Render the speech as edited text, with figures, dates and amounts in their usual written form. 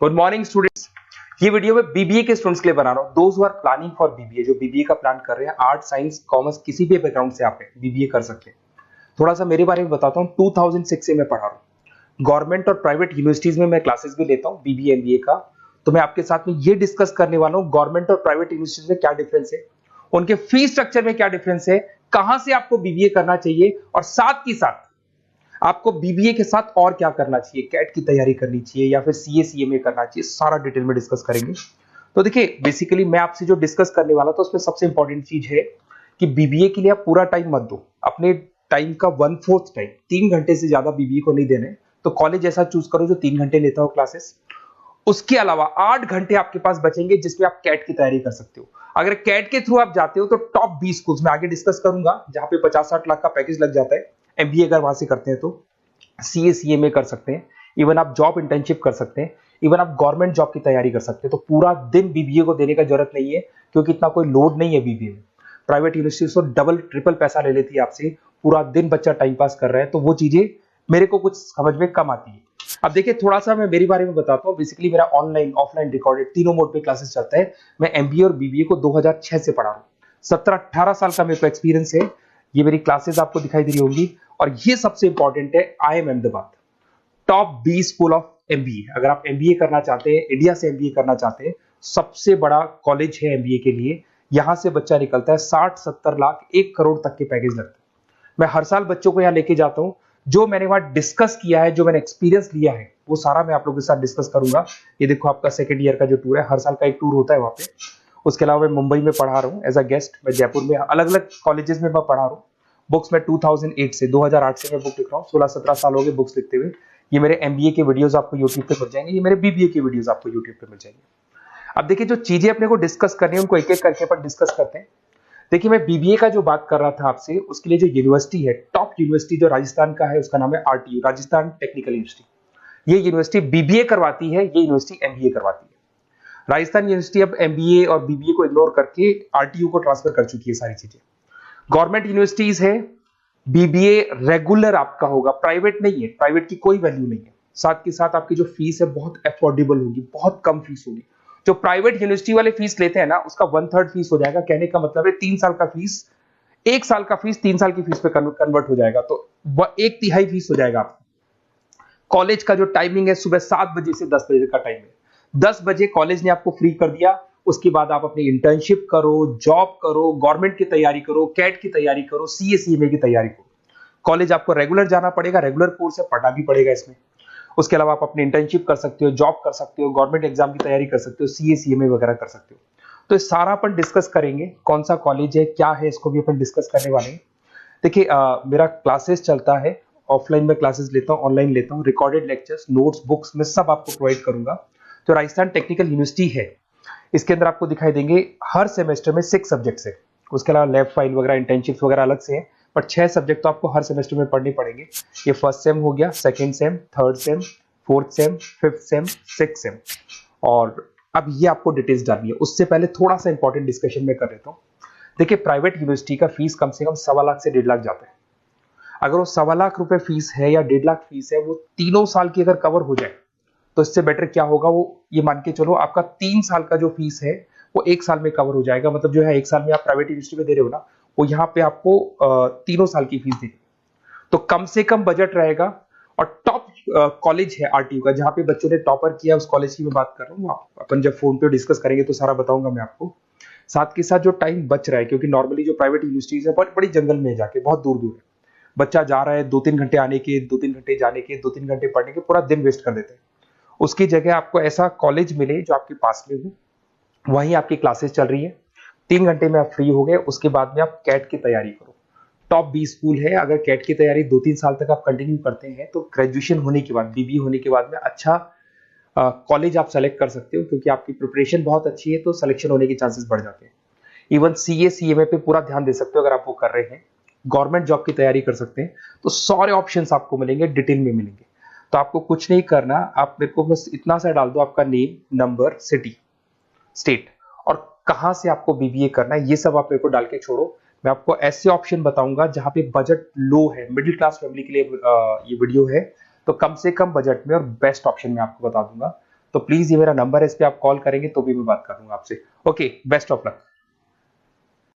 Good morning students. ये video मैं BBA के स्टूडेंट्स के लिए बना रहा हूँ। Those who are planning for BBA, जो बीबीए का प्लान कर रहे हैं, आर्ट साइंस कॉमर्स किसी भी बैकग्राउंड से आप बीबीए कर सकते हैं। थोड़ा सा मेरे बारे में बताता हूँ। 2006 से मैं पढ़ा रहा हूँ। गवर्नमेंट और प्राइवेट यूनिवर्सिटीज में मैं क्लासेस भी लेता हूँ बीबीए एमबीए का। तो मैं आपके साथ में ये डिस्कस करने वाला हूँ गवर्नमेंट और प्राइवेट यूनिवर्सिटीज में क्या डिफरेंस है, उनके फीस स्ट्रक्चर में क्या डिफरेंस है, कहां से आपको बीबीए करना चाहिए और साथ ही साथ आपको बीबीए के साथ और क्या करना चाहिए, कैट की तैयारी करनी चाहिए या फिर सीए सीएमए करना चाहिए, सारा डिटेल में डिस्कस करेंगे। तो देखिए, बेसिकली मैं आपसे जो डिस्कस करने वाला था उसमें सबसे इंपॉर्टेंट चीज है कि बीबीए के लिए आप पूरा टाइम मत दो। अपने टाइम का 1/4 टाइम, 3 घंटे से ज्यादा बीबीए को नहीं देने। तो कॉलेज ऐसा चूज करो जो 3 घंटे लेता हो क्लासेस। उसके अलावा 8 घंटे आपके पास बचेंगे जिसमें आप कैट की तैयारी कर सकते हो। अगर कैट के थ्रू आप जाते हो तो टॉप 20 स्कूल्स में आगे डिस्कस करूंगा, जहां पे 50-60 लाख का पैकेज लग जाता है। एमबीए अगर वहां से करते हैं तो सीए सीएमए कर सकते हैं, इवन आप जॉब इंटर्नशिप कर सकते हैं, इवन आप गवर्नमेंट जॉब की तैयारी कर सकते हैं। तो पूरा दिन बीबीए को देने का जरूरत नहीं है, क्योंकि इतना कोई लोड नहीं है बीबीए में। प्राइवेट यूनिवर्सिटी तो डबल ट्रिपल पैसा ले लेती है आपसे, पूरा दिन बच्चा टाइम पास कर रहा है, तो वो चीजें मेरे को कुछ समझ में कम आती है। अब देखिए, थोड़ा सा मैं मेरे बारे में बताता हूँ। बेसिकली मेरा ऑनलाइन ऑफलाइन रिकॉर्डेड तीनों मोड पे क्लासेस चलता है। मैं एमबीए और बीबीए को 2006 से पढ़ा रहा हूँ। 17-18 साल का मेरे को एक्सपीरियंस है। ये मेरी क्लासेस आपको दिखाई दे रही होंगी। और ये सबसे इंपॉर्टेंट है, IIM Ahmedabad top 20 school of MBA. अगर आप एमबीए करना चाहते हैं, इंडिया से एमबीए करना चाहते हैं, सबसे बड़ा कॉलेज है एमबीए के लिए। यहां से बच्चा निकलता है 60-70 लाख 1 करोड़ तक के पैकेज लगते हैं। मैं हर साल बच्चों को यहां लेके जाता हूं। जो मैंने वहां डिस्कस किया है, जो मैंने एक्सपीरियंस लिया है, वो सारा मैं आप लोगों के साथ डिस्कस करूंगा। ये देखो, आपका सेकंड ईयर का जो टूर है, हर साल का एक टूर होता है वहां पे। उसके अलावा मैं मुंबई में पढ़ा रहा हूँ एज अ गेस्ट। मैं जयपुर में अलग अलग कॉलेजेस में मैं पढ़ा रहा हूँ। बुक्स में 2008 से मैं बुक लिख रहा हूँ। 16-17 साल हो गए बुक्स लिखते हुए। ये मेरे एमबीए के वीडियोस आपको यूट्यूब पे मिल जाएंगे, ये मेरे बीबीए के वीडियोस आपको यूट्यूब पे मिल जाएंगे। अब देखिए, जो चीजें अपने को डिस्कस करनी है उनको एक एक करके अपन डिस्कस करते हैं। देखिए, मैं बीबीए का जो बात कर रहा था आपसे, उसके लिए जो यूनिवर्सिटी है, टॉप यूनिवर्सिटी जो राजस्थान का है, उसका नाम है आरटीयू, राजस्थान टेक्निकल यूनिवर्सिटी। ये यूनिवर्सिटी बीबीए करवाती है, ये यूनिवर्सिटी एमबीए करवाती है। राजस्थान यूनिवर्सिटी अब एमबीए और बीबीए को इग्नोर करके आरटीयू को ट्रांसफर कर चुकी है सारी चीजें। गवर्नमेंट यूनिवर्सिटीज है, बीबीए रेगुलर आपका होगा, प्राइवेट नहीं है। प्राइवेट की कोई वैल्यू नहीं है। साथ के साथ आपकी जो फीस है बहुत अफोर्डेबल होगी, बहुत कम फीस होगी। जो प्राइवेट यूनिवर्सिटी वाले फीस लेते हैं ना, उसका 1/3 फीस हो जाएगा। कहने का मतलब है 3 साल का फीस, 1 साल का फीस 3 साल की फीस पे कन्वर्ट हो जाएगा, तो वह 1/3 फीस हो जाएगा आपका। कॉलेज का जो टाइमिंग है, सुबह 7 बजे से 10 बजे का टाइम है। 10 बजे कॉलेज ने आपको फ्री कर दिया। उसके बाद आप अपनी इंटर्नशिप करो, जॉब करो, गवर्नमेंट की तैयारी करो, कैट की तैयारी करो, सीए सीएमए की तैयारी करो। कॉलेज आपको रेगुलर जाना पड़ेगा, रेगुलर कोर्स है, पढ़ना भी पड़ेगा इसमें। उसके अलावा आप अपनी इंटर्नशिप कर सकते हो, जॉब कर सकते हो, गवर्नमेंट एग्जाम की तैयारी कर सकते हो, सीए सीएमए वगैरह कर सकते हो। तो ये सारा अपन डिस्कस करेंगे। कौन सा कॉलेज है, क्या है, इसको भी अपन डिस्कस करने वाले हैं। देखिए, मेरा क्लासेस चलता है, ऑफलाइन में क्लासेस लेता हूँ, ऑनलाइन लेता हूँ। रिकॉर्डेड लेक्चर्स, नोट्स, बुक्स में सब आपको प्रोवाइड करूंगा। जो राजस्थान टेक्निकल यूनिवर्सिटी है, इसके अंदर आपको दिखाई देंगे हर सेमेस्टर में 6 सब्जेक्ट्स है। उसके अलावा लैब फाइल वगैरह, इंटर्नशिप्स वगैरह अलग से है, पर 6 सब्जेक्ट तो आपको हर सेमेस्टर में पढ़ने पड़ेंगे। ये फर्स्ट सेम हो गया, second same, third same, fourth same, fifth sem, six same. और अब ये आपको डिटेल्स डालनी है। उससे पहले थोड़ा सा इंपॉर्टेंट डिस्कशन में कर लेता हूँ। देखिए, प्राइवेट यूनिवर्सिटी का फीस कम से कम 1.25 लाख से 1.5 लाख जाता है। अगर वो 1.25 लाख रुपए फीस है या 1.5 लाख फीस है, वो तीनों साल की अगर कवर हो जाए, तो इससे बेटर क्या होगा, वो ये मान के चलो आपका 3 साल का जो फीस है वो 1 साल में कवर हो जाएगा। मतलब जो है 1 साल में आप प्राइवेट यूनिवर्सिटी में दे रहे हो ना, वो यहाँ पे आपको तीनों साल की फीस देगी। तो कम से कम बजट रहेगा। और टॉप कॉलेज है आरटीयू का, जहां पे बच्चों ने टॉपर किया, उस कॉलेज की मैं बात कर रहा हूँ। अपन जब फोन पे डिस्कस करेंगे तो सारा बताऊंगा मैं आपको। साथ के साथ जो टाइम बच रहा है, क्योंकि नॉर्मली जो प्राइवेट यूनिवर्सिटीज है बड़ी जंगल में जाके, बहुत दूर दूर है, बच्चा जा रहा है, 2-3 घंटे आने के, 2-3 घंटे जाने के, 2-3 घंटे पढ़ने के, पूरा दिन वेस्ट कर देते हैं। उसकी जगह आपको ऐसा कॉलेज मिले जो आपके पास में हो, वहीं आपकी क्लासेस चल रही है, 3 घंटे में आप फ्री हो गए। उसके बाद में आप कैट की तैयारी करो। टॉप 20 स्कूल है। अगर कैट की तैयारी 2-3 साल तक आप कंटिन्यू करते हैं, तो ग्रेजुएशन होने के बाद, बीबीए होने के बाद में अच्छा कॉलेज आप सेलेक्ट कर सकते हो, क्योंकि आपकी प्रिपरेशन बहुत अच्छी है, तो सिलेक्शन होने के चांसेस बढ़ जाते हैं। इवन सीए सीएमए पे पूरा ध्यान दे सकते हो अगर आप वो कर रहे हैं। गवर्नमेंट जॉब की तैयारी कर सकते हैं। तो सारे ऑप्शंस आपको मिलेंगे, डिटेल में मिलेंगे। तो आपको कुछ नहीं करना, आप मेरे को बस इतना सा डाल दो, आपका नेम, नंबर, सिटी, स्टेट और कहां से आपको बीबीए करना है, ये सब आप मेरे को डाल के छोड़ो। मैं आपको ऐसे ऑप्शन बताऊंगा जहां पे बजट लो है, मिडिल क्लास फैमिली के लिए ये वीडियो है। तो कम से कम बजट में और बेस्ट ऑप्शन में आपको बता दूंगा। तो प्लीज ये मेरा नंबर है, इस पे आप कॉल करेंगे तो भी मैं बात करूंगा आपसे। Okay, best of luck.